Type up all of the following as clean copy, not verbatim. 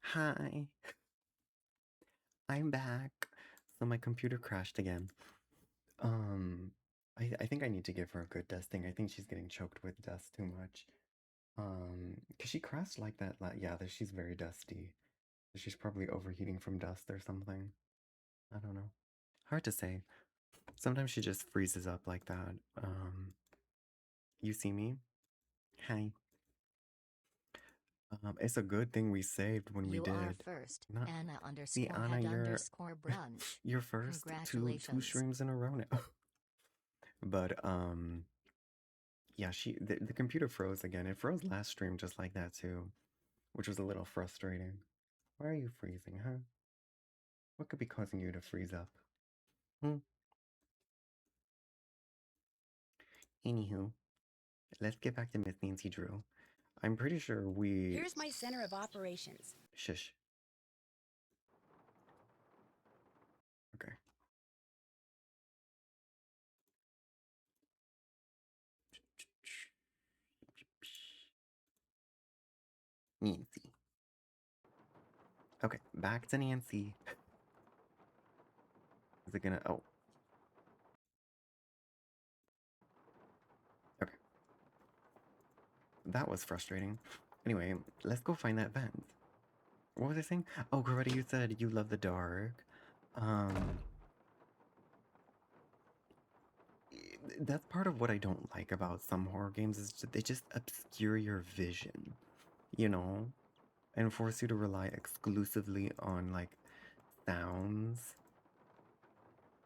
Hi, I'm back. So my computer crashed again. Um, I think I need to give her a good dusting. I think she's getting choked with dust too much. 'Cause she crashed like that. Yeah, she's very dusty. She's probably overheating from dust or something. I don't know. Hard to say. Sometimes she just freezes up like that. You see me? Hi. It's a good thing we saved when we You are did. first, Not Anna see underscore Anna, head underscore brunch. you're first. Two Congratulations. streams in a row now. But yeah, the computer froze again. It froze last stream just like that too, which was a little frustrating. Why are you freezing, huh? What could be causing you to freeze up? Hmm? Anywho, let's get back to Miss Nancy Drew. I'm pretty sure we Here's my center of operations. shush. Okay. Nancy. Okay, back to Nancy. Is it gonna oh, okay. That was frustrating. Anyway, let's go find that vent. What was I saying? Oh, Coretta, you said you love the dark. Um, that's part of what I don't like about some horror games is they just obscure your vision, you know, and force you to rely exclusively on like sounds.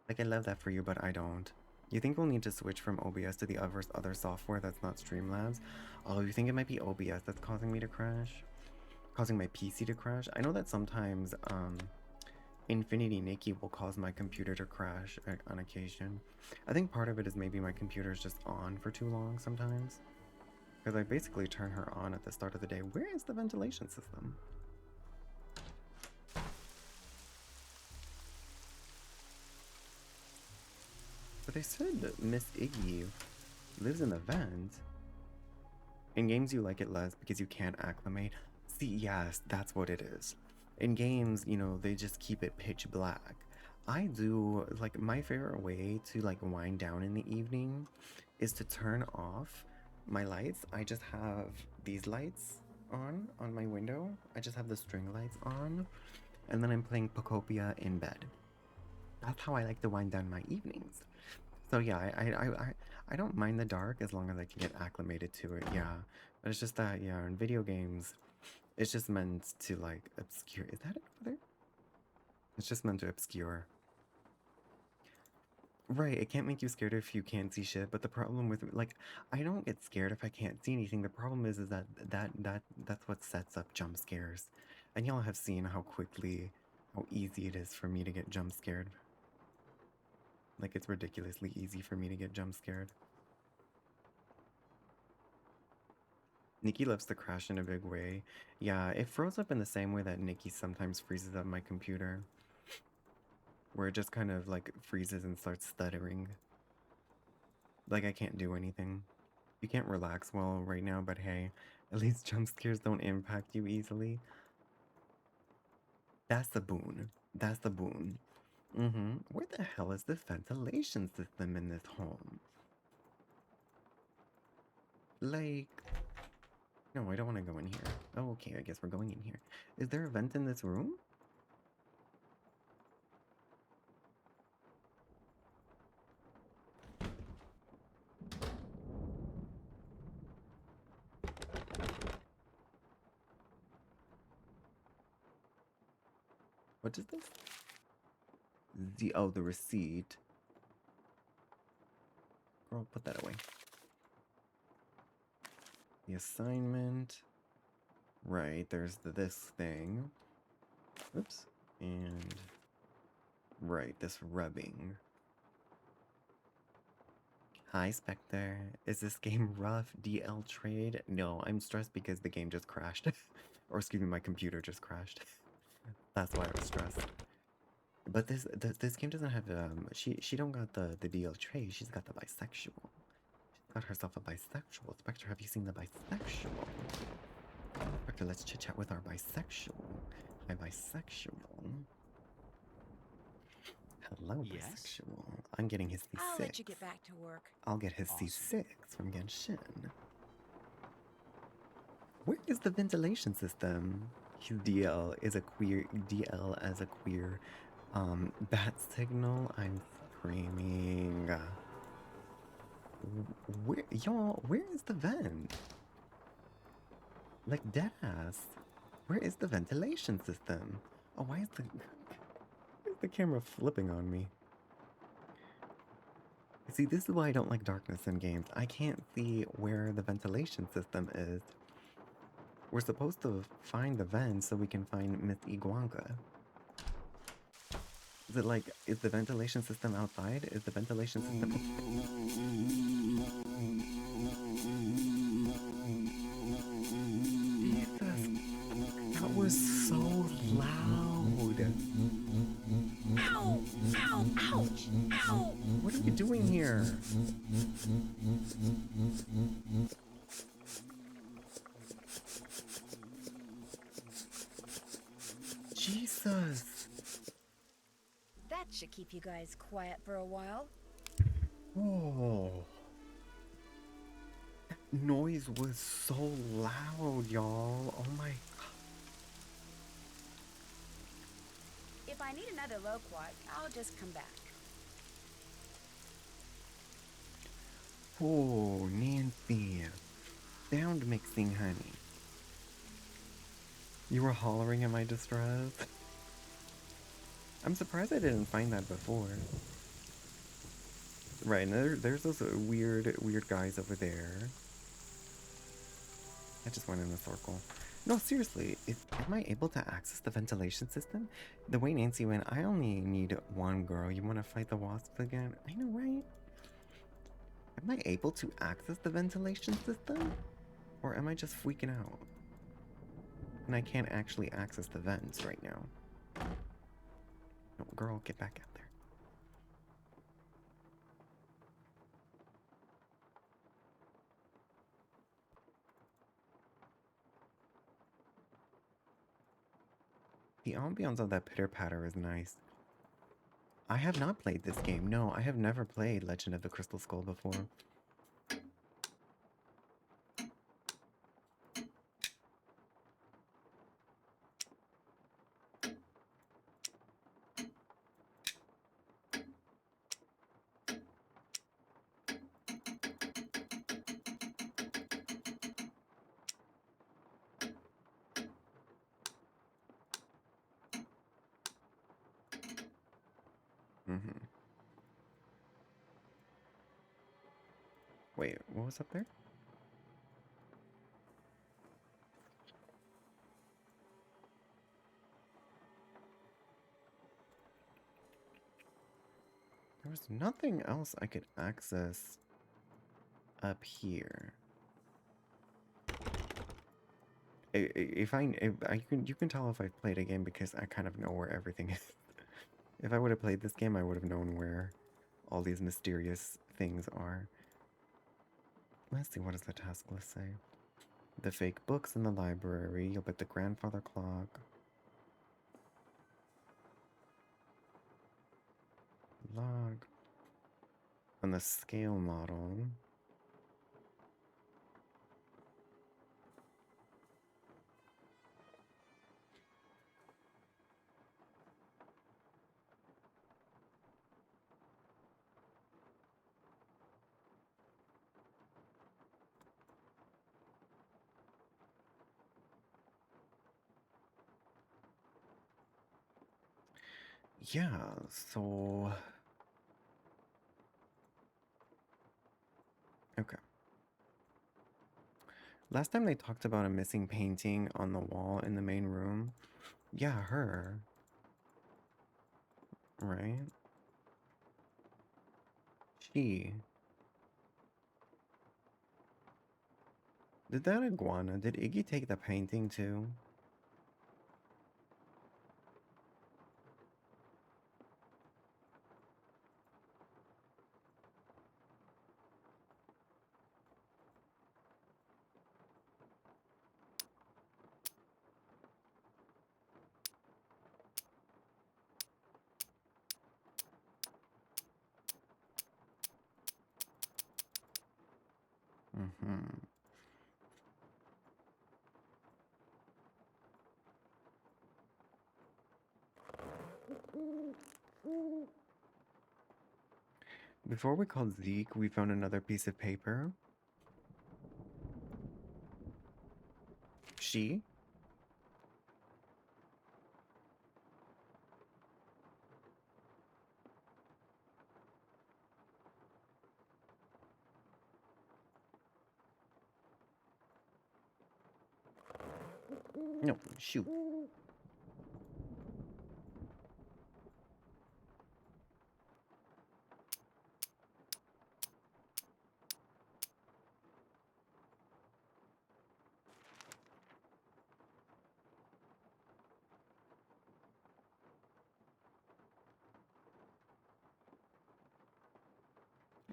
Like I love that for you, but I don't. You think we'll need to switch from OBS to the other software that's not Streamlabs? Oh, you think it might be OBS that's causing me to crash? Causing my PC to crash? I know that sometimes Infinity Nikki will cause my computer to crash on occasion. I think part of it is maybe my computer is just on for too long sometimes. Because I basically turn her on at the start of the day. Where is the ventilation system? But they said that Miss Iggy lives in the vent. In games you like it less because you can't acclimate. See, yes, that's what it is. In games, you know, they just keep it pitch black. I do, like, my favorite way to, like, wind down in the evening is to turn off my lights. I just have these lights on my window. I just have the string lights on, and then I'm playing Pocopia in bed. That's how I like to wind down my evenings. So yeah, I don't mind the dark as long as I can get acclimated to it, yeah. But it's just that, yeah, in video games, it's just meant to, like, obscure. Is that it over there? It's just meant to obscure. Right, it can't make you scared if you can't see shit, but the problem with, like, I don't get scared if I can't see anything. The problem is that's what sets up jump scares. And y'all have seen how easy it is for me to get jump scared. Like, it's ridiculously easy for me to get jump scared. Nikki loves to crash in a big way. Yeah, it froze up in the same way that Nikki sometimes freezes up my computer. Where it just kind of like freezes and starts stuttering. Like I can't do anything. You can't relax well right now, but hey, at least jump scares don't impact you easily. That's the boon. That's the boon. Where the hell is the ventilation system in this home? Like, no, I don't want to go in here. Oh, okay, I guess we're going in here. Is there a vent in this room? What is this? The receipt. Girl, put that away. The assignment. Right, there's this thing. Oops. And right, this rubbing. Hi, Spectre. Is this game rough? DL trade? No, I'm stressed because the game just crashed. Or excuse me, my computer just crashed. That's why I was stressed. But this game doesn't have she don't got the DL trade. She's got the bisexual. She's got herself a bisexual. Spectre, have you seen the bisexual? Spectre, So let's chit chat with our bisexual. Hi, bisexual. Hello, Yes? bisexual. I'm getting his C6. I'll let you get back to work. I'll get his Awesome. C6 from Genshin. Where is the ventilation system? His DL is a queer DL as a queer bat signal. I'm screaming. Where y'all, where is the vent? Like dead ass. Where is the ventilation system? Oh, why is the camera flipping on me? See, this is why I don't like darkness in games. I can't see where the ventilation system is. We're supposed to find the vent so we can find Miss Iguanka. Is it like, is the ventilation system outside? Is the ventilation system... Jesus, that was so loud. Ow! Ow! Ouch! Ow! What are we doing here? Jesus. That should keep you guys quiet for a while. Whoa. That noise was so loud, y'all. Oh my god. If I need another loquat, I'll just come back. Oh, Nancy. Sound mixing, honey. You were hollering at my distress? I'm surprised I didn't find that before. Right, and there's those weird guys over there. I just went in a circle. No, seriously, am I able to access the ventilation system? The way Nancy went, I only need one girl. You want to fight the wasp again? I know, right? Am I able to access the ventilation system? Or am I just freaking out? And I can't actually access the vents right now. No, girl, get back out there. The ambiance of that pitter patter is nice. I have not played this game. No, I have never played Legend of the Crystal Skull before. Wait, what was up there? There was nothing else I could access up here. You can tell if I've played a game because I kind of know where everything is. If I would have played this game, I would have known where all these mysterious things are. Let's see, what does the task list say? The fake books in the library. You'll bet the grandfather clock. Log. On the scale model. Yeah, so... Okay. Last time they talked about a missing painting on the wall in the main room. Yeah, her. Right? She. Did that iguana, did Iggy take the painting too? Before we called Zeke, we found another piece of paper. She? No, shoot.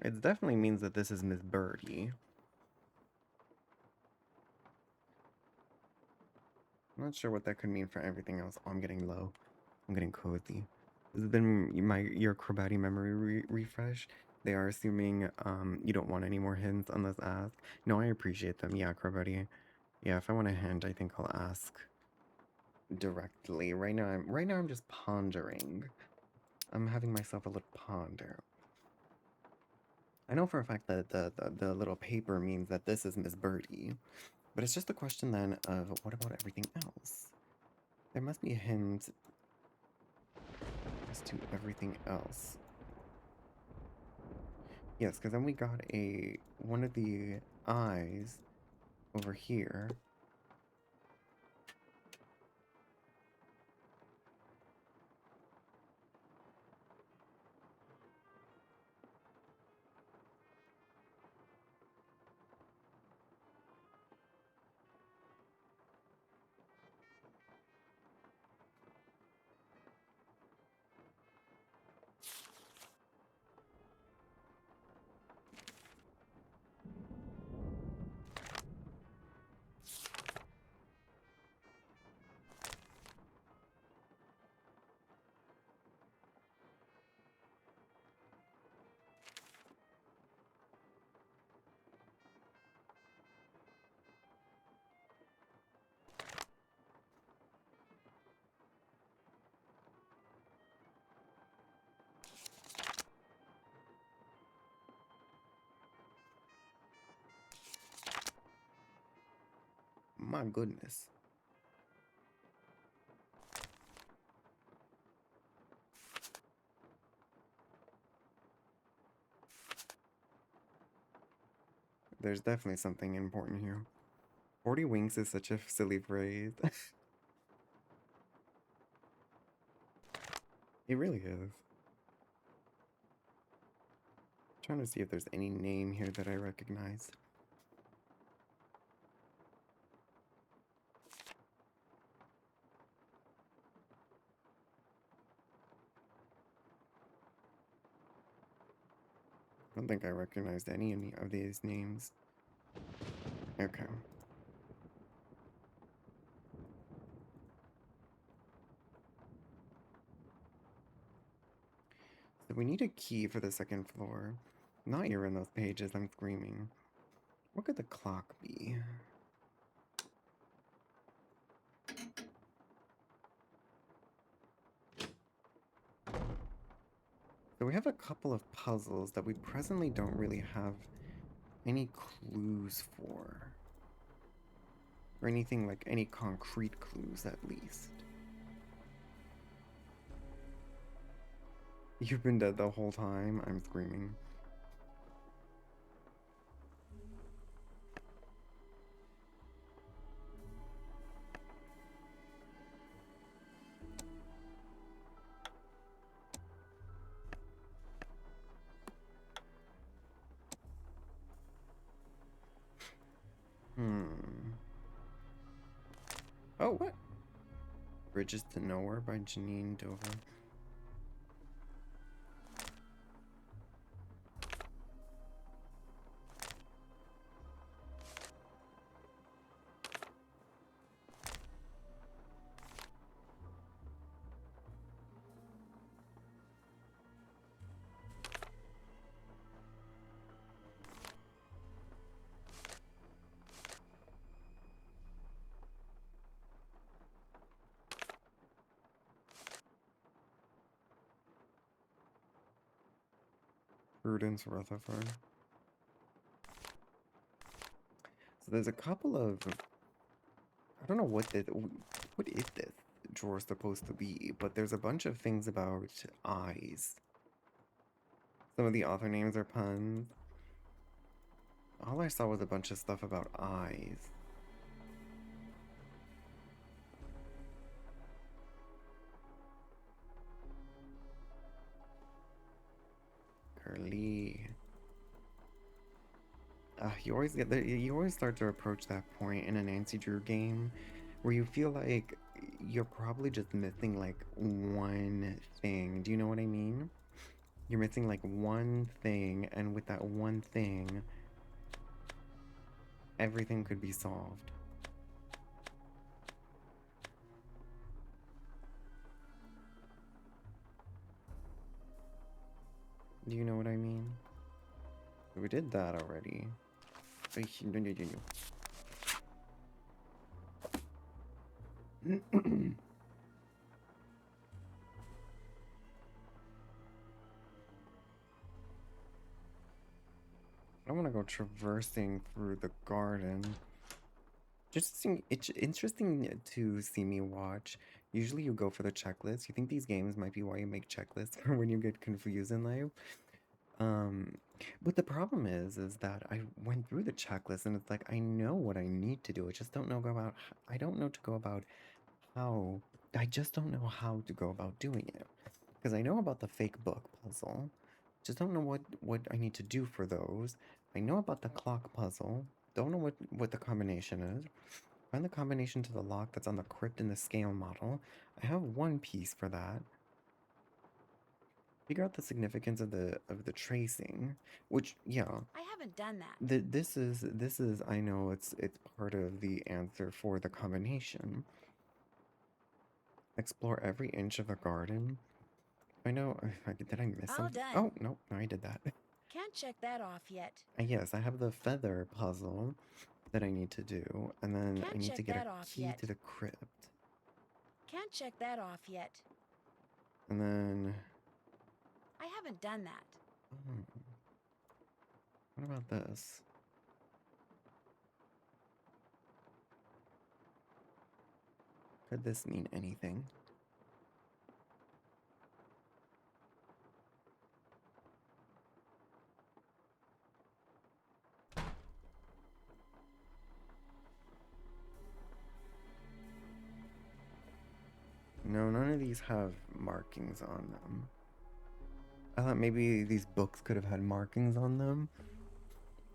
It definitely means that this is Miss Birdie. I'm not sure what that could mean for everything else. Oh, I'm getting low. I'm getting cozy. This has been your Krabati memory refresh. They are assuming you don't want any more hints unless asked. No, I appreciate them. Yeah, Krabati. Yeah, if I want a hint, I think I'll ask directly. Right now I'm just pondering. I'm having myself a little ponder. I know for a fact that the little paper means that this is Miss Birdie. But it's just a question then of what about everything else? There must be a hint as to everything else. Yes, because then we got one of the eyes over here. My goodness. There's definitely something important here. 40 winks is such a silly phrase. It really is. Trying to see if there's any name here that I recognize. I don't think I recognized any of these names. Okay. So we need a key for the second floor. Not here in those pages, I'm screaming. What could the clock be? So we have a couple of puzzles that we presently don't really have any clues for. Or anything like any concrete clues, at least. You've been dead the whole time? I'm screaming. Oh, what? Bridges to Nowhere by Janine Dover. Prudence Rutherford. So there's a couple of... I don't know what is this drawer supposed to be, but there's a bunch of things about eyes. Some of the author names are puns. All I saw was a bunch of stuff about eyes. Curly. You always start to approach that point in a Nancy Drew game where you feel like you're probably just missing like one thing. Do you know what I mean? You're missing like one thing, and with that one thing, everything could be solved. Do you know what I mean? We did that already. I want to go traversing through the garden. It's interesting to see me watch. Usually you go for the checklist. You think these games might be why you make checklists for when you get confused in life. But the problem is that I went through the checklist and it's like I know what I need to do. I just don't know about I don't know to go about how. I just don't know how to go about doing it. Because I know about the fake book puzzle. Just don't know what I need to do for those. I know about the clock puzzle. Don't know what the combination is. Find the combination to the lock that's on the crypt in the scale model. I have one piece for that. Figure out the significance of the tracing, which yeah. I haven't done that. This is I know it's part of the answer for the combination. Explore every inch of the garden. I know. Did I miss All something? done. Oh no, I did that. Can't check that off yet. Yes, I have the feather puzzle that I need to do, and then Can't I need to check get that a off key yet. to the crypt, Can't check that off yet. and then. I haven't done that. Oh, what about this? Could this mean anything? No, none of these have markings on them. I thought maybe these books could have had markings on them,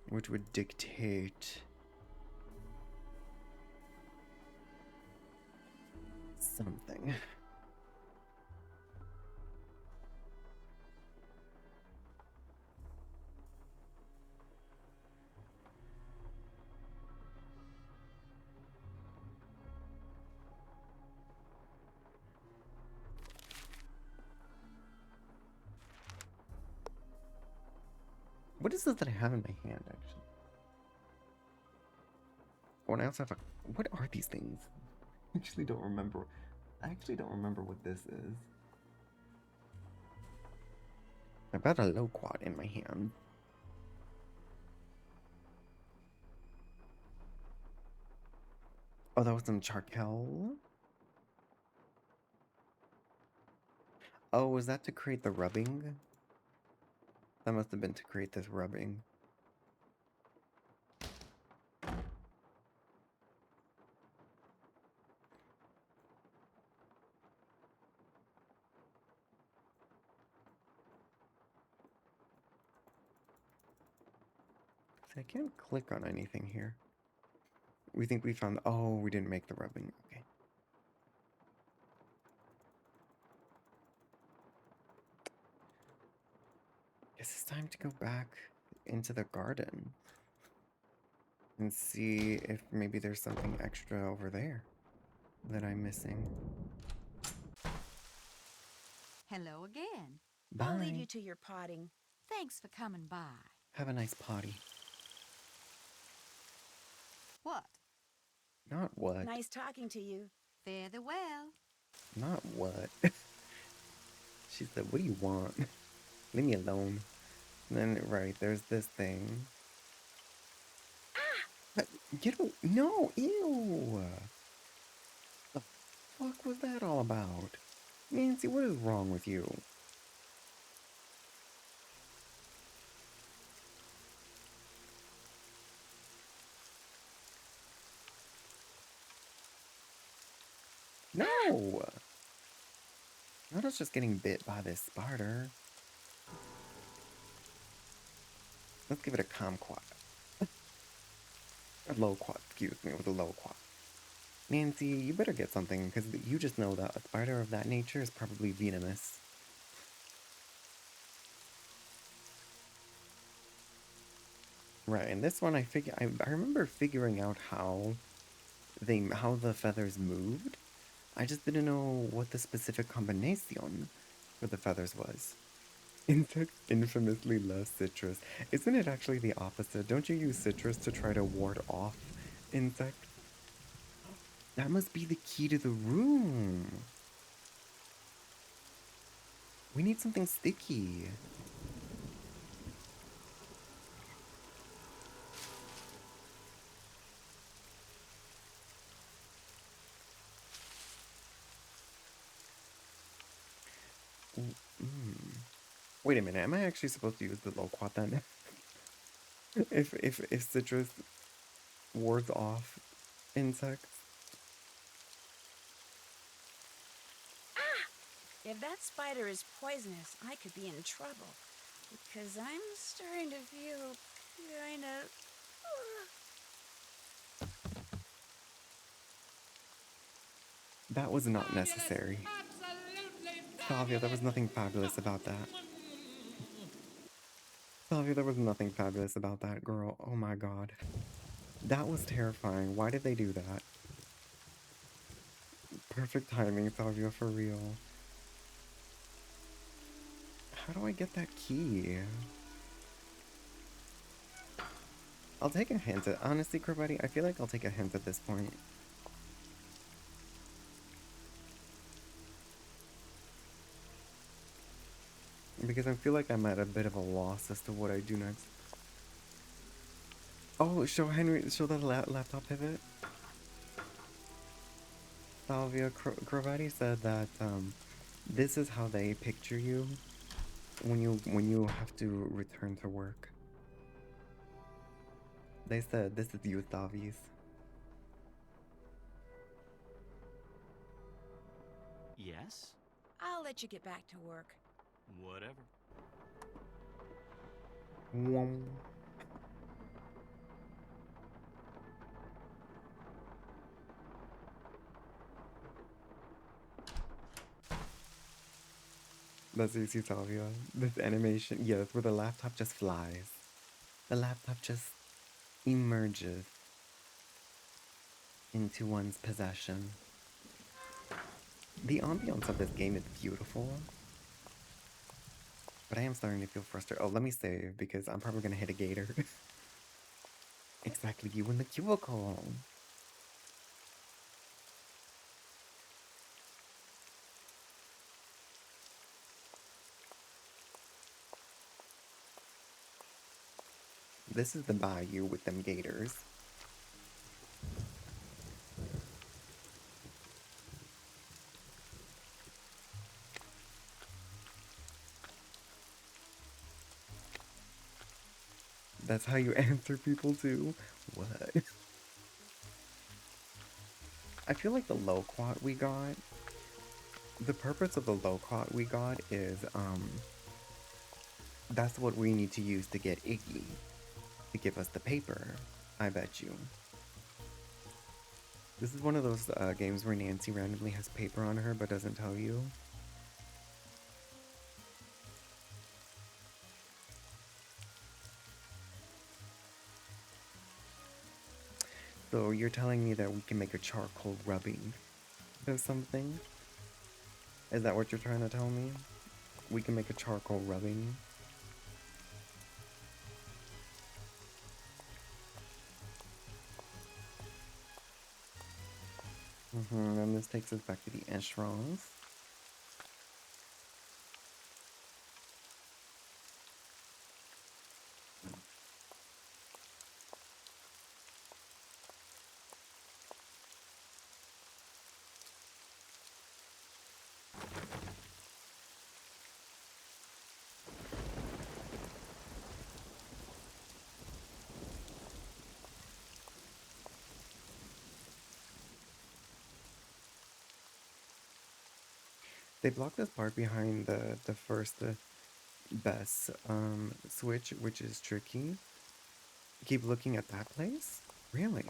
which would dictate something. What is this that I have in my hand, actually? Oh, and I also have a... What are these things? I actually don't remember. I actually don't remember what this is. I've got a loquat in my hand. Oh, that was some charcoal? Oh, was that to create the rubbing? That must have been to create this rubbing. See, I can't click on anything here. We think we found... Oh, we didn't make the rubbing. Okay. Guess it's time to go back into the garden and see if maybe there's something extra over there that I'm missing. Hello again. I'll leave you Bye. to your potting. Thanks for coming by. Have a nice potty. What? Not what. Nice talking to you. Fare thee well. Not what. She said, what do you want? Leave me alone. Then, right, there's this thing. But get away. No, ew. The fuck was that all about? Nancy, what is wrong with you? No! Not us just getting bit by this spider. Let's give it a kumquat. A loquat, excuse me, with a loquat. Nancy, you better get something, because you just know that a spider of that nature is probably venomous. Right, and this one I remember figuring out how the feathers moved. I just didn't know what the specific combination for the feathers was. Insects infamously love citrus. Isn't it actually the opposite? Don't you use citrus to try to ward off insects? That must be the key to the room. We need something sticky. Mm. Wait a minute, am I actually supposed to use the loquat then? if citrus wards off insects? If that spider is poisonous, I could be in trouble. Because I'm starting to feel kind of... That was not necessary. Salvia, there was nothing fabulous about that. Salvia, there was nothing fabulous about that, girl. Oh my god. That was terrifying. Why did they do that? Perfect timing, Salvia, for real. How do I get that key? I'll take a hint at... Honestly, Cravati, I feel like I'll take a hint at this point. Because I feel like I'm at a bit of a loss as to what I do next. Oh, show the laptop pivot. Salvia, Cravati said that this is how they picture you when you have to return to work. They said this is you, Salvies. Yes? I'll let you get back to work. Whatever. Wom. That's easy, Salvia. This animation, yes, where the laptop just flies. The laptop just emerges into one's possession. The ambiance of this game is beautiful. But I am starting to feel frustrated. Oh, let me save, because I'm probably gonna hit a gator. Exactly, you in the cubicle. This is the bayou with them gators. That's how you answer people too? What? I feel like the loquat we got, the purpose of the loquat we got is, that's what we need to use to get Iggy to give us the paper, I bet you. This is one of those games where Nancy randomly has paper on her but doesn't tell you. So you're telling me that we can make a charcoal rubbing of something? Is that what you're trying to tell me? We can make a charcoal rubbing? And this takes us back to the Eshrons. They blocked this part behind the first best switch, which is tricky. Keep looking at that place? Really?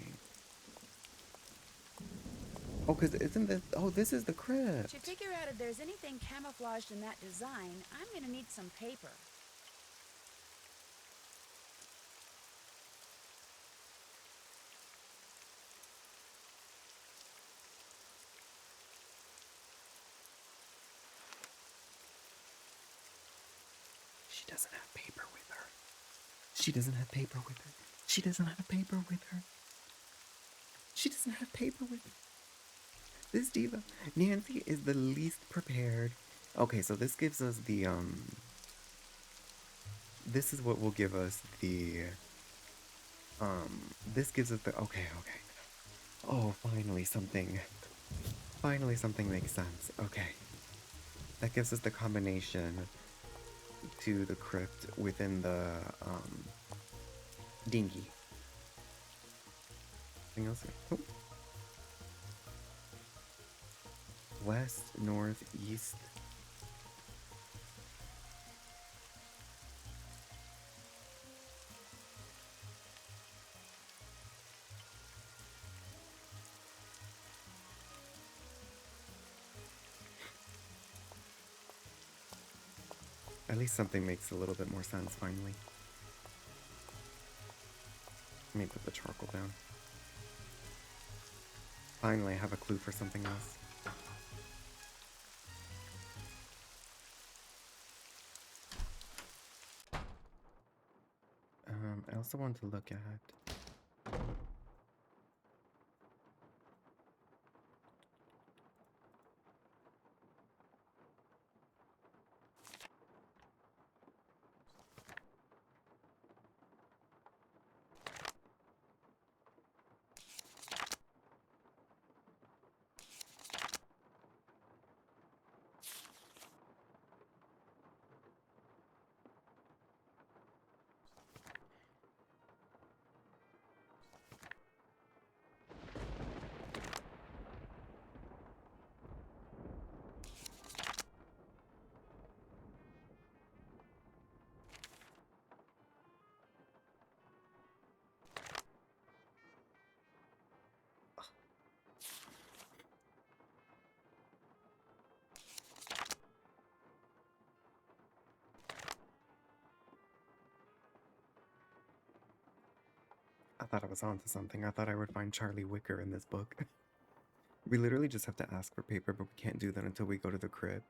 Oh, because isn't this... Oh, this is the crypt. To figure out if there's anything camouflaged in that design, I'm gonna need some paper. She doesn't have paper with her. She doesn't have paper with her. She doesn't have paper with her. She doesn't have paper with her. This diva, Nancy, is the least prepared. Okay, so this gives us the, this is what will give us the, this gives us the, okay. Oh, finally something makes sense. Okay. That gives us the combination to the crypt within the, dinghy. Anything else? Oh. West, north, east. At least something makes a little bit more sense finally. Let me put the charcoal down. Finally, I have a clue for something else. I also want to look at... I thought I was onto something. I thought I would find Charlie Wicker in this book. We literally just have to ask for paper, but we can't do that until we go to the crib.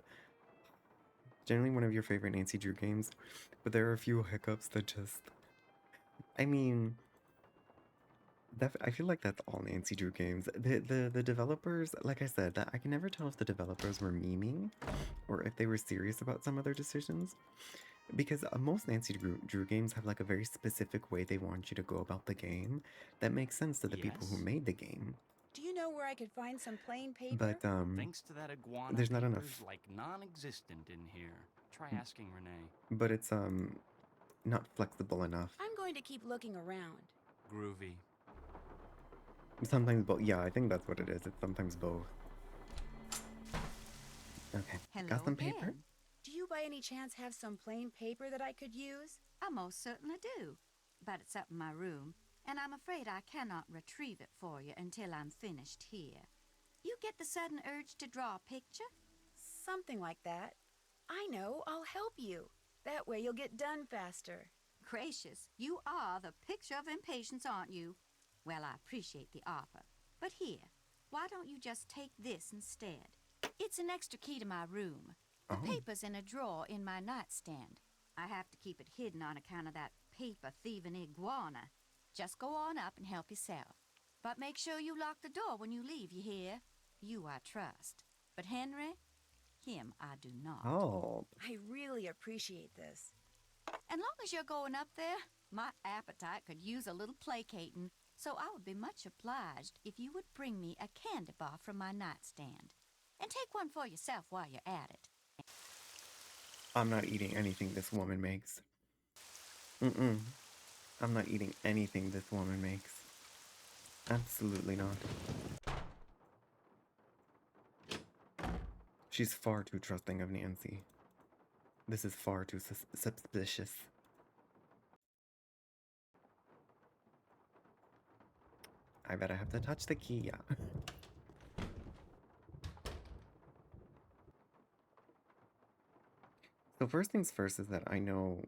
Generally one of your favorite Nancy Drew games, but there are a few hiccups that just... I mean... I feel like that's all Nancy Drew games. The developers, like I said, that I can never tell if the developers were memeing or if they were serious about some of their decisions. Because most Nancy Drew games have like a very specific way they want you to go about the game that makes sense to the people who Yes? made the game. Do you know where I could find some plain paper? But Thanks to that iguana, there's not paper's enough. like non-existent in here. Try asking Renee. But it's not flexible enough. I'm going to keep looking around. Groovy. Sometimes both. Yeah, I think that's what it is. It's sometimes both. Okay. Hello Got some paper? again. Do you by any chance have some plain paper that I could use? I most certainly do. But it's up in my room, and I'm afraid I cannot retrieve it for you until I'm finished here. You get the sudden urge to draw a picture? Something like that. I know, I'll help you. That way you'll get done faster. Gracious, you are the picture of impatience, aren't you? Well, I appreciate the offer. But here, why don't you just take this instead? It's an extra key to my room. The paper's in a drawer in my nightstand. I have to keep it hidden on account of that paper-thieving iguana. Just go on up and help yourself. But make sure you lock the door when you leave, you hear? You I trust. But Henry, him I do not. Oh. I really appreciate this. And long as you're going up there, my appetite could use a little placating, so I would be much obliged if you would bring me a candy bar from my nightstand. And take one for yourself while you're at it. I'm not eating anything this woman makes. Mm-mm. I'm not eating anything this woman makes. Absolutely not. She's far too trusting of Nancy. This is far too suspicious. I bet I have to touch the key, yeah. So first things first is that I know...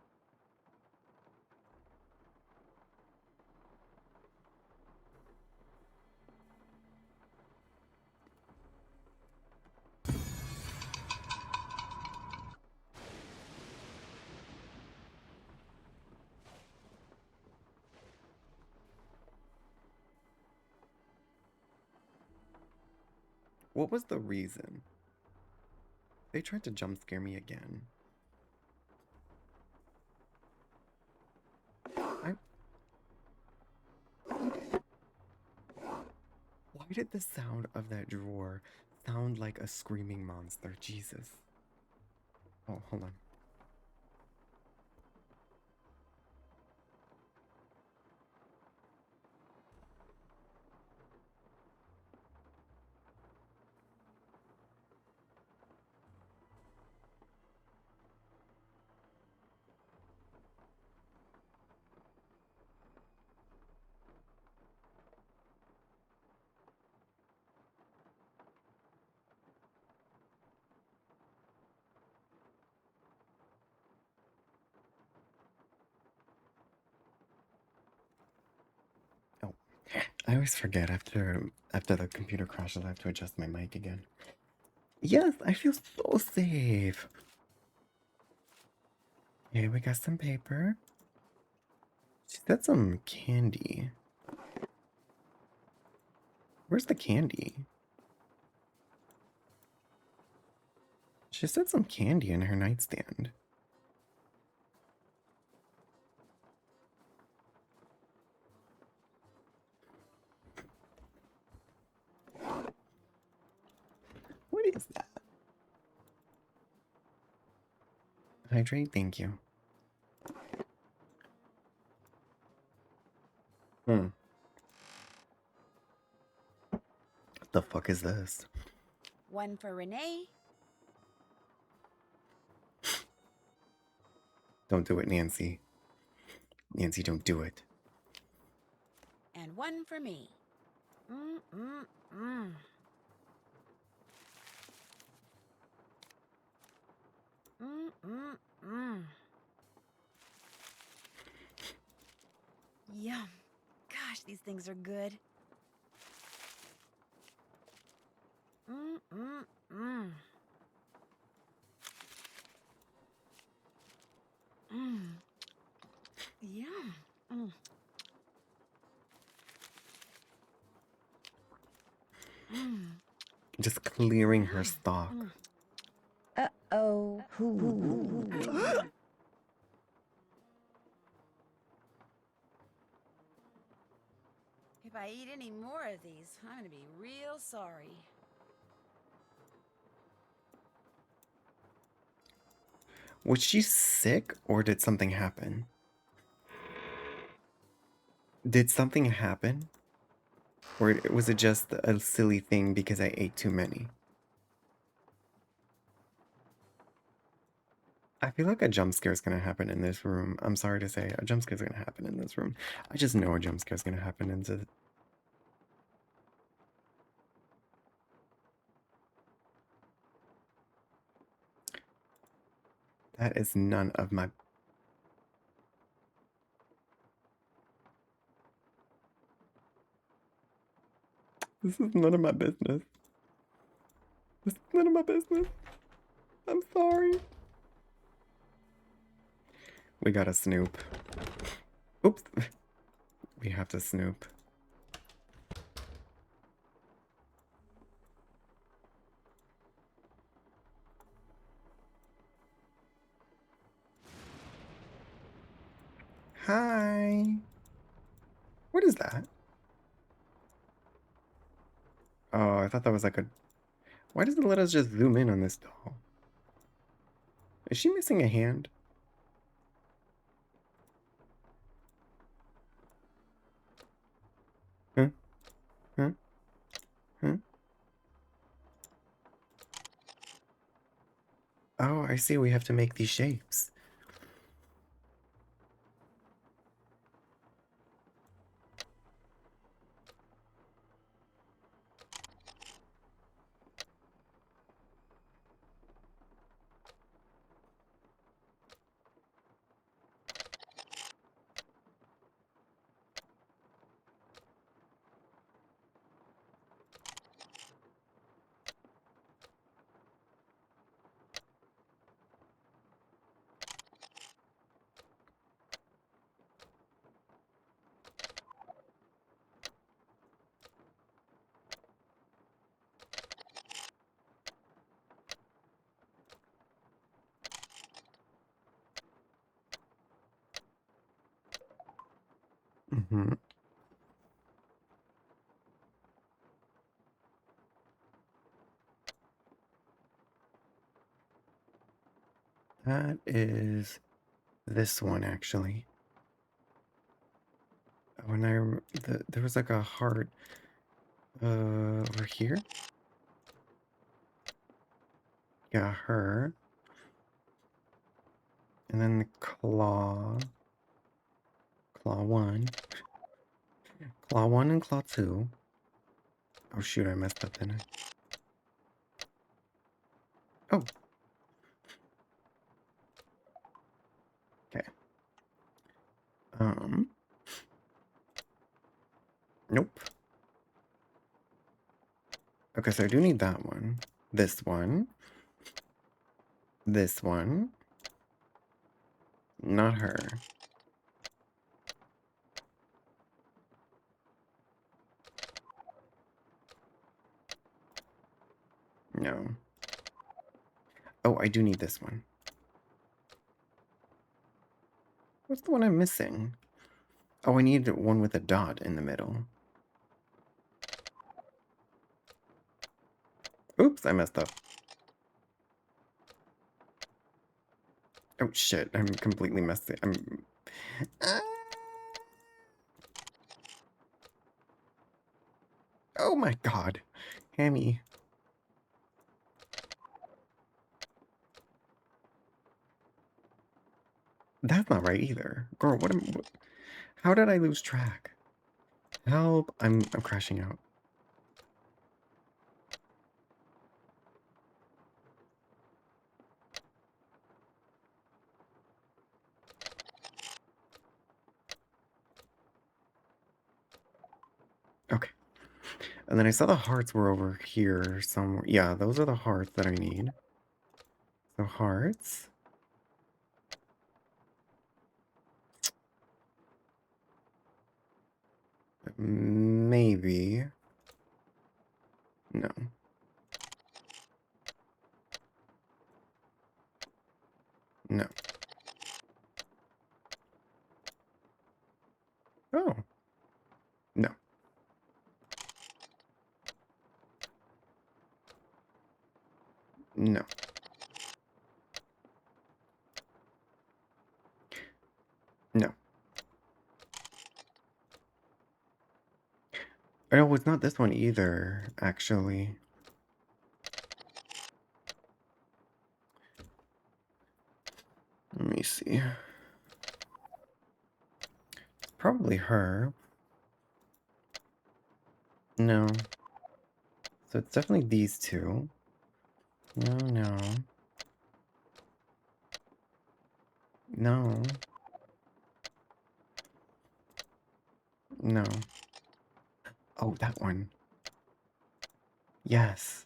What was the reason? They tried to jump scare me again. Why did the sound of that drawer sound like a screaming monster? Jesus. Oh, hold on. Oh, I always forget after the computer crashes, I have to adjust my mic again. Yes, I feel so safe. Okay, we got some paper. She said some candy. Where's the candy? She said some candy in her nightstand. What is that? Hydrate, thank you. What the fuck is this? One for Renee. Don't do it, Nancy. Nancy, don't do it. And one for me. Mm-mm-mm. Mm-mm-mm. Yum. Gosh, these things are good. Mm-mm-mm. Mm. Yum. Mm. Mm. Just clearing her stock. Uh-oh. If I eat any more of these, I'm gonna be real sorry. Was she sick or did something happen? Did something happen? Or was it just a silly thing because I ate too many? I feel like a jump scare is gonna happen in this room. I'm sorry to say, a jump scare is gonna happen in this room. I just know a jump scare is gonna happen into... That is none of my... This is none of my business. This is none of my business. I'm sorry. We gotta snoop. Oops. We have to snoop. Hi. What is that? Oh, I thought that was like a... Why doesn't it let us just zoom in on this doll? Is she missing a hand? Huh? Huh? Huh? Oh, I see. We have to make these shapes. Mm-hmm. That is this one, actually. When there was like a heart over here. Yeah, her. And then the claw. Claw 1. Claw 1 and claw 2. Oh shoot, I messed up, didn't I? Oh. Okay. Nope. Okay, so I do need that one. This one. This one. Not her. No. Oh, I do need this one. What's the one I'm missing? Oh, I need one with a dot in the middle. Oops, I messed up. Oh shit, I'm completely messing. Ah! Oh my god. Hammy. That's not right either. Girl, how did I lose track? Help, I'm crashing out. Okay. And then I saw the hearts were over here somewhere. Yeah, those are the hearts that I need. So hearts. Maybe. No. No. Oh. No. No. No. Oh, it's not this one either, actually. Let me see. It's probably her. No. So it's definitely these two. No, no. No. No. Oh, that one. Yes.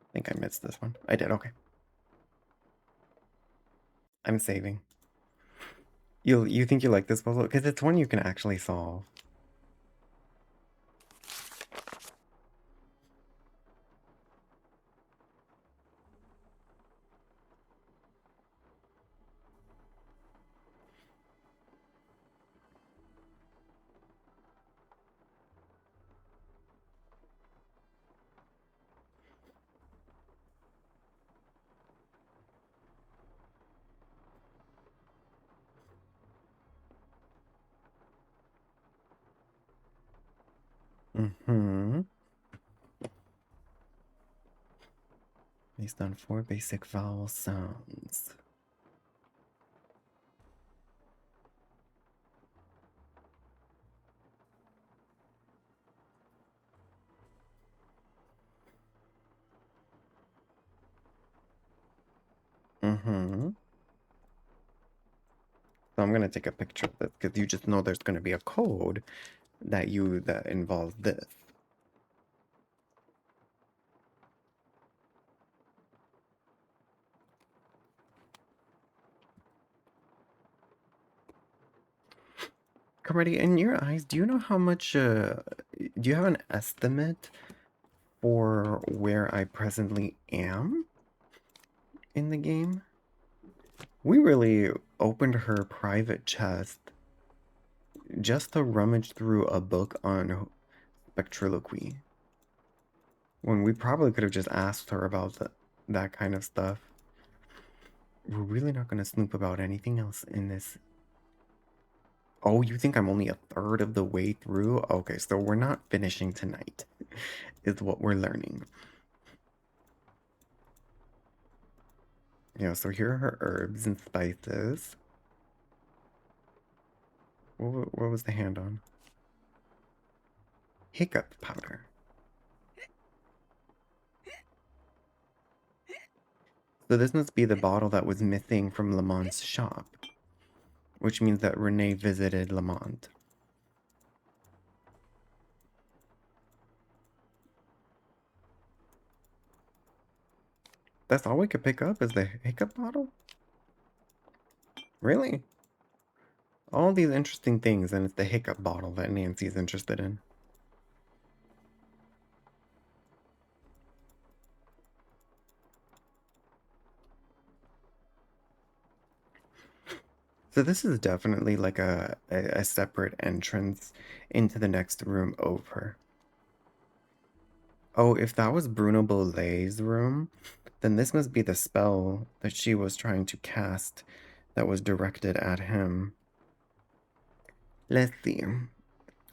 I think I missed this one. I did, okay. I'm saving. You think you like this puzzle? Because it's one you can actually solve. Mm-hmm. Based on 4 basic vowel sounds. Mm-hmm. So I'm gonna take a picture of this because you just know there's gonna be a code that involves this. Carmody, in your eyes, do you know how much do you have an estimate for where I presently am in the game? We really opened her private chest just to rummage through a book on spectroloquy. When we probably could have just asked her about that kind of stuff. We're really not going to snoop about anything else in this. Oh, you think I'm only a third of the way through? Okay, so we're not finishing tonight, is what we're learning. Yeah, so here are her herbs and spices. What was the hand on? Hiccup powder. So this must be the bottle that was missing from Lamont's shop, which means that Renee visited Lamont. That's all we could pick up is the hiccup bottle? Really? All these interesting things, and it's the hiccup bottle that Nancy's interested in. So this is definitely like a separate entrance into the next room over. Oh, if that was Bruno Bollet's room, then this must be the spell that she was trying to cast that was directed at him. Let's see.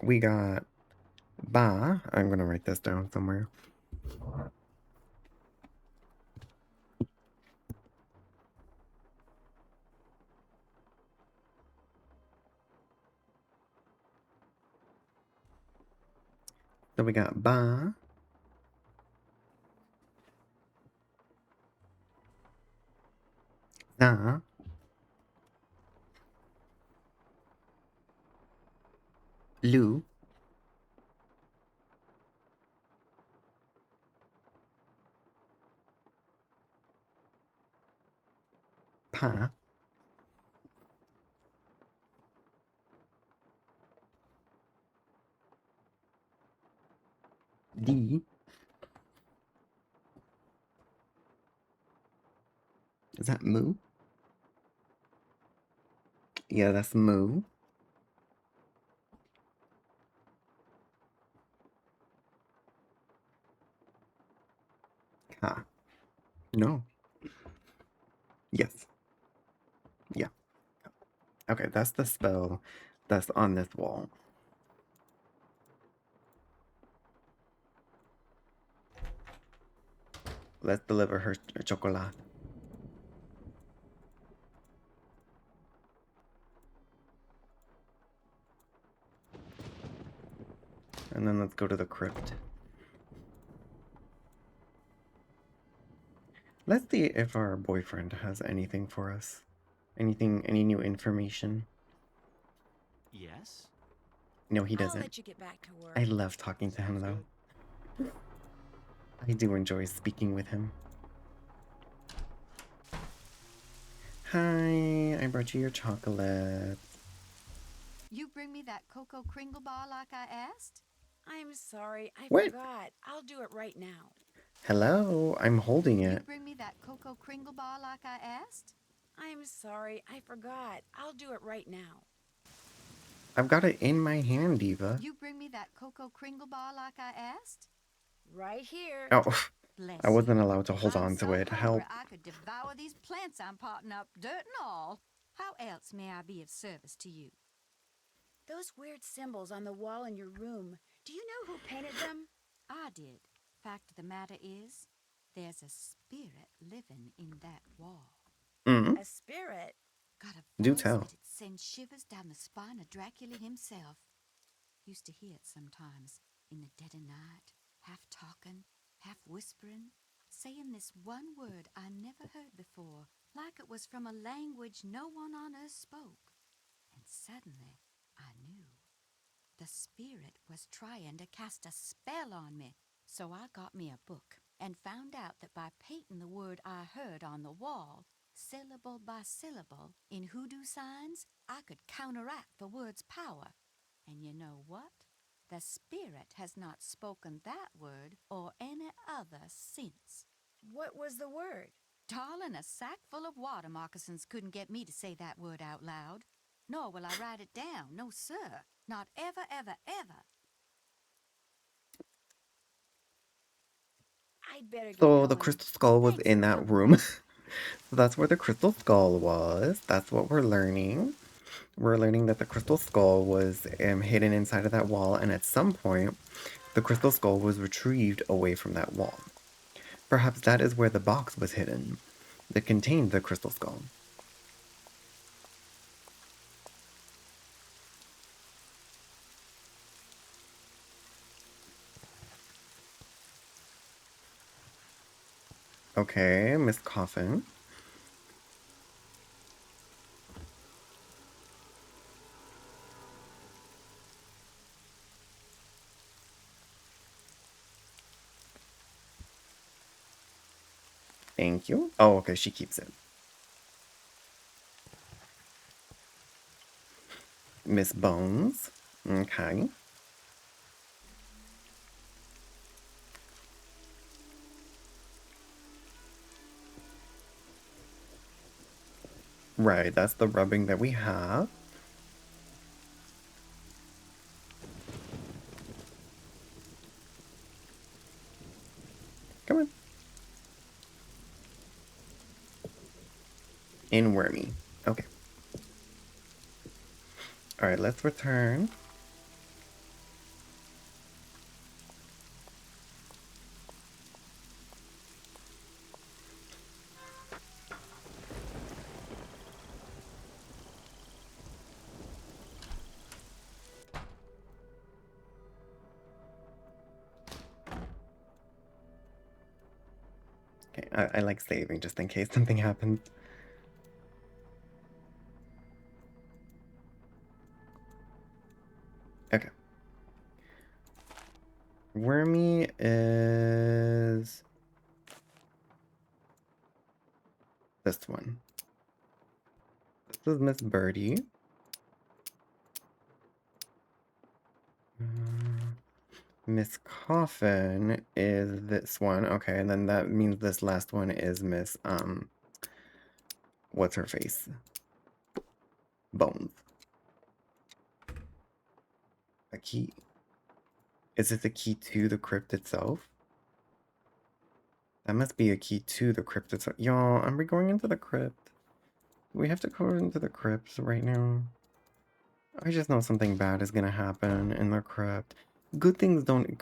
We got Ba. I'm gonna write this down somewhere. So we got Ba. Za. Lu. Pa. D. Is that Moo? Yeah, that's Moo. Ka. No. Yes. Yeah. Okay, that's the spell that's on this wall. Let's deliver her chocolate. And then let's go to the crypt. Let's see if our boyfriend has anything for us. Any new information? Yes? No, he I'll doesn't. let you get back to work. I love talking to him, Sounds though. good. I do enjoy speaking with him. Hi, I brought you your chocolate. You bring me that Cocoa Kringle bar like I asked? I'm sorry, I What? forgot. I'll do it right now. Hello, I'm holding You it. bring me that Cocoa Kringle bar like I asked? I'm sorry, I forgot. I'll do it right now. I've got it in my hand, Diva. You bring me that Cocoa Kringle bar like I asked? Right here. Oh, Bless I wasn't you. allowed to hold I'm on so to it. Help. hungry I could devour these plants I'm potting up, dirt and all. How else may I be of service to you? Those weird symbols on the wall in your room. Do you know who painted them? I did. Fact of the matter is, there's a spirit living in that wall. Mm, A spirit? Got a do voice tell. that'd send shivers down the spine of Dracula himself. Used to hear it sometimes, in the dead of night, half talking, half whispering, saying this one word I never heard before, like it was from a language no one on earth spoke. And suddenly, I knew. The spirit was trying to cast a spell on me, so I got me a book and found out that by painting the word I heard on the wall, syllable by syllable, in hoodoo signs, I could counteract the word's power. And you know what? The spirit has not spoken that word or any other since. What was the word? Darling, a sack full of water moccasins couldn't get me to say that word out loud. Nor will I write it down. No, sir. Not ever, ever, ever. I'd better get So the going. crystal skull was Thanks in for that coming. room. So that's where the crystal skull was. That's what we're learning. We're learning that the crystal skull was hidden inside of that wall, and at some point, the crystal skull was retrieved away from that wall. Perhaps that is where the box was hidden that contained the crystal skull. Okay, Miss Coffin. Thank you. Oh, okay, she keeps it. Miss Bones. Okay. Right, that's the rubbing that we have. Come on. In Wormy. Okay. Alright, let's return. Okay, I like saving just in case something happens. Okay. Wormy is this one. This is Miss Birdie. Miss Coffin is this one. Okay, and then that means this last one is Miss, what's her face? Bones. A key. Is it the key to the crypt itself? That must be a key to the crypt itself. Y'all, are we going into the crypt? We have to go into the crypt right now. I just know something bad is gonna happen in the crypt. Good things don't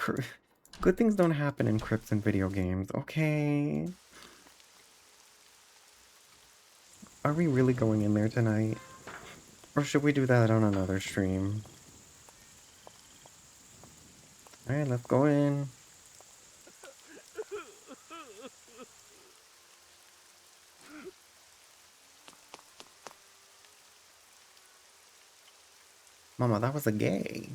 good things don't happen in crypts in video games, okay? Are we really going in there tonight? Or should we do that on another stream? Alright, let's go in. Mama, that was a gay.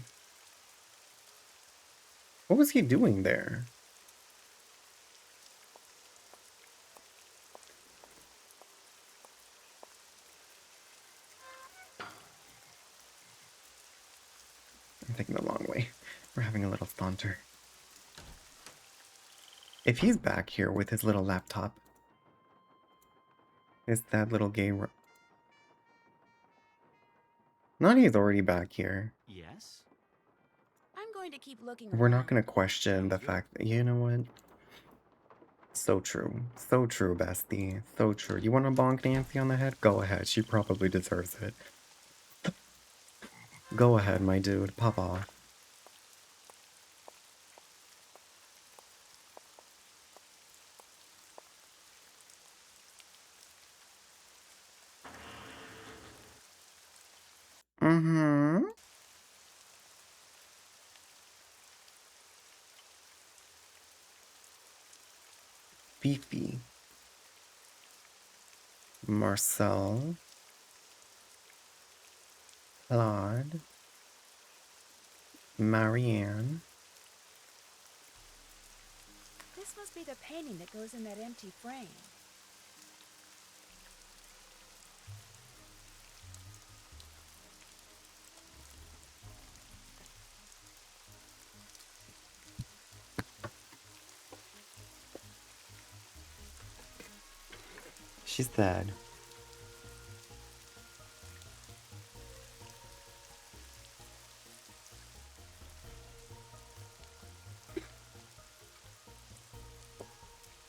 What was he doing there? I'm taking the long way. We're having a little saunter. If he's back here with his little laptop, is that little gay... Nani's already back here. Yes? I'm going to keep looking We're not around. gonna question the fact that... You know what? So true. So true, bestie. So true. You wanna bonk Nancy on the head? Go ahead. She probably deserves it. Go ahead, my dude. Pop off. Mm-hmm. Fifi. Marcel. Claude. Marianne. This must be the painting that goes in that empty frame. She's dead.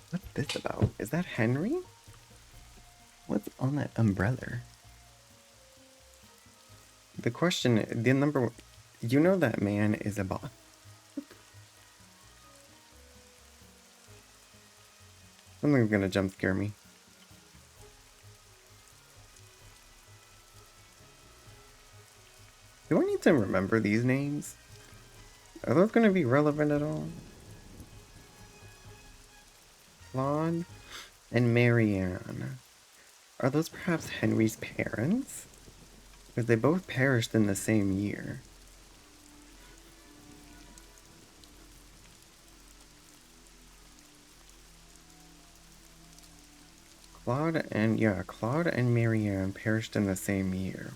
What's this about? Is that Henry? What's on that umbrella? The question, the number, you know that man is a boss. Something's gonna jump scare me. Do I need to remember these names? Are those gonna be relevant at all? Claude and Marianne. Are those perhaps Henry's parents? Because they both perished in the same year. Claude and Marianne perished in the same year.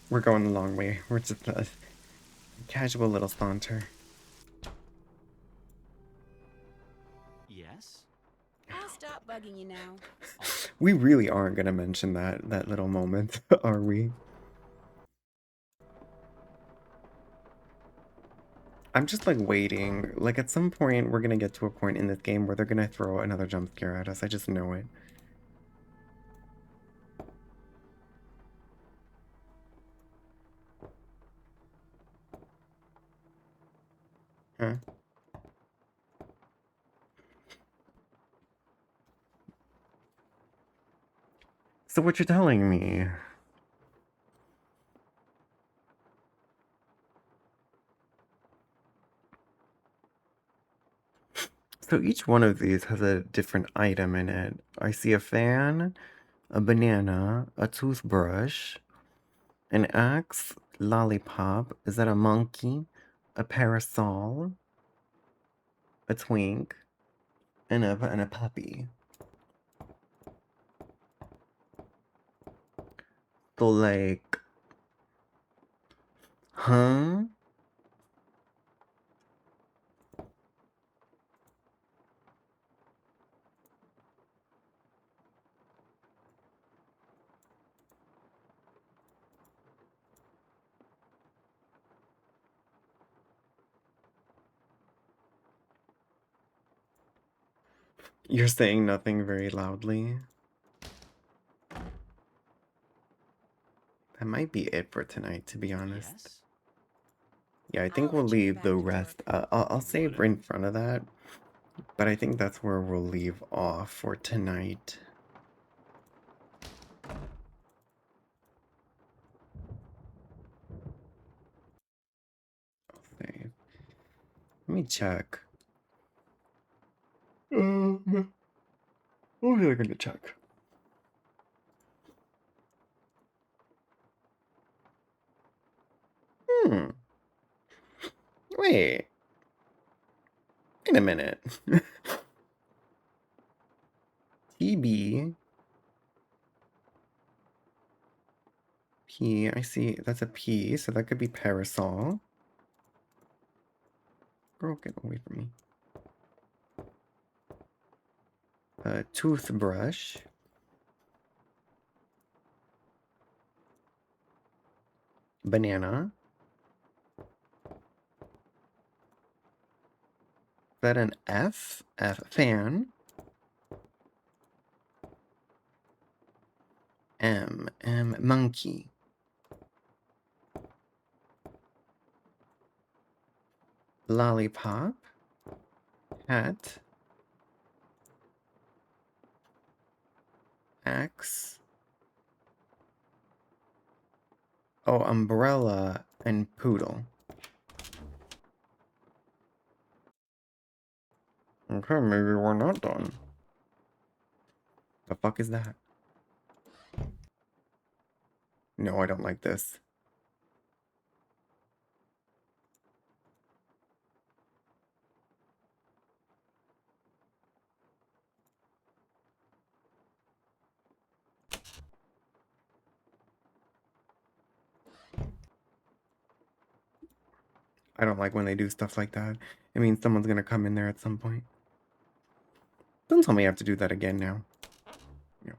We're going the long way. We're just a casual little saunter. Yes? I'll stop bugging you now. We really aren't gonna mention that little moment, are we? I'm just like waiting. Like at some point we're gonna get to a point in this game where they're gonna throw another jump scare at us. I just know it. Huh? So what you're telling me? So each one of these has a different item in it. I see a fan, a banana, a toothbrush, an axe, lollipop. Is that a monkey? A parasol, a twink, and a puppy. So like, huh? You're saying nothing very loudly. That might be it for tonight, to be honest. Yes? Yeah, I think I'll we'll let you get leave back the to rest. work. I'll save in front of that, but I think that's where we'll leave off for tonight. I'll save. Let me check. What was I gonna check? Hmm. Wait. Wait a minute. TB. P. I see. That's a P, so that could be parasol. Girl, get away from me. Toothbrush. Banana. Is that an F? F. Fan. M. Monkey. Lollipop. Hat. Axe. Oh, umbrella and poodle. Okay, maybe we're not done. The fuck is that? No, I don't like this. I don't like when they do stuff like that. It means someone's gonna come in there at some point. Don't tell me I have to do that again now. No.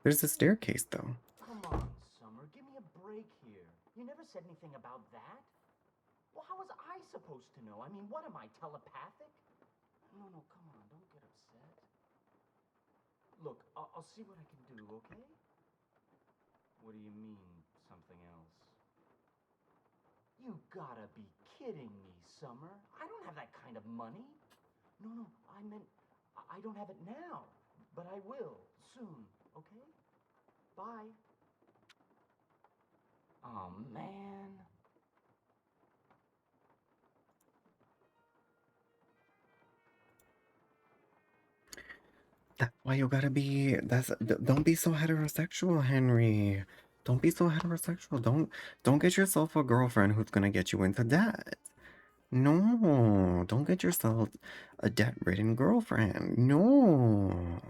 There's a staircase, though. Come on, Summer, give me a break here. You never said anything about that. Well, how was I supposed to know? I mean, what am I, telepathic? No, come on, don't get upset. Look, I'll see what I can do, okay? What do you mean, something else? You gotta be kidding me, Summer. I don't have that kind of money. No, I meant I don't have it now, but I will soon, okay? Bye. Oh, man. That's why you gotta be. Don't be so heterosexual, Henry. Don't be so heterosexual. Don't get yourself a girlfriend who's gonna get you into debt. No, don't get yourself a debt-ridden girlfriend. No.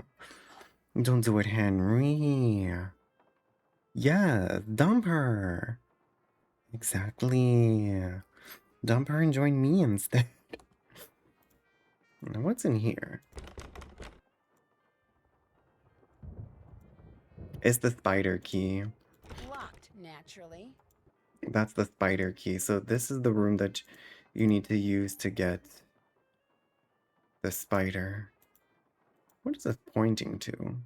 Don't do it, Henry. Yeah, dump her. Exactly. Dump her and join me instead. Now, what's in here? It's the spider key. Locked, naturally. That's the spider key. So this is the room that you need to use to get the spider. What is this pointing to?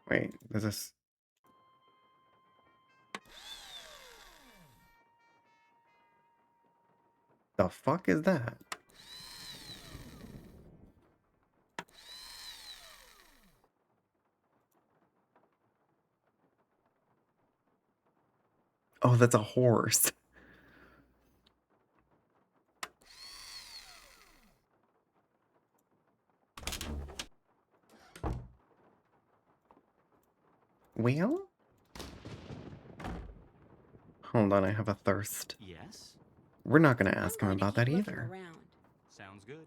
Wait, there's this. The fuck is that? Oh, that's a horse. Well? Hold on, I have a thirst. Yes? We're not gonna ask him I'm going to about keep that looking either. around. Sounds good.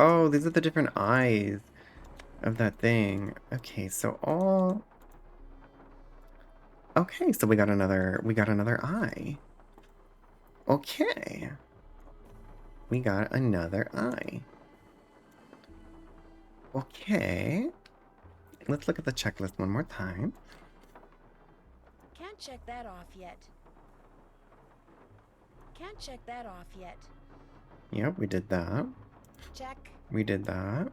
Oh, these are the different eyes of that thing. Okay, so all... Okay, so we got another eye. Okay. We got another eye. Okay. Let's look at the checklist one more time. Can't check that off yet. Can't check that off yet. Yep, we did that. Check. We did that.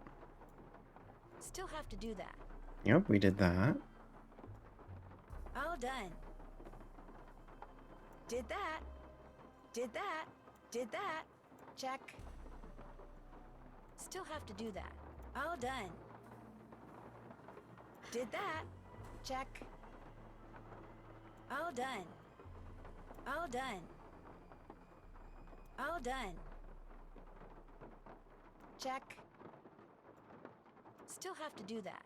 Still have to do that. Yep, we did that. All done. Did that. Did that. Did that. Check. Still have to do that. All done. Did that. Check. All done. All done. All done. Check. Still have to do that.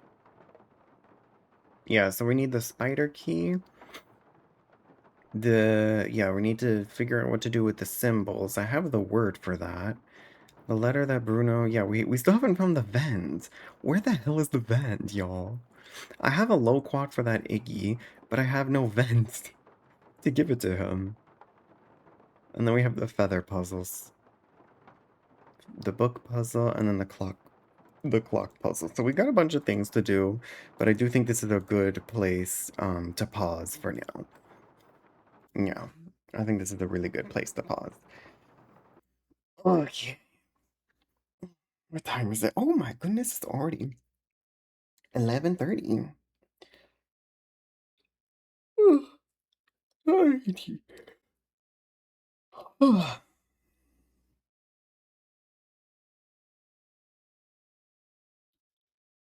Yeah, so we need the spider key. Yeah, we need to figure out what to do with the symbols. I have the word for that. The letter that Bruno... Yeah, we still haven't found the vent. Where the hell is the vent, y'all? I have a loquat for that Iggy, but I have no vent to give it to him. And then we have the feather puzzles. The book puzzle, and then the clock puzzle. So we got a bunch of things to do, but I do think this is a good place to pause for now. Yeah, I think this is a really good place to pause. Okay. What time is it? Oh my goodness, it's already 11:30. Alrighty.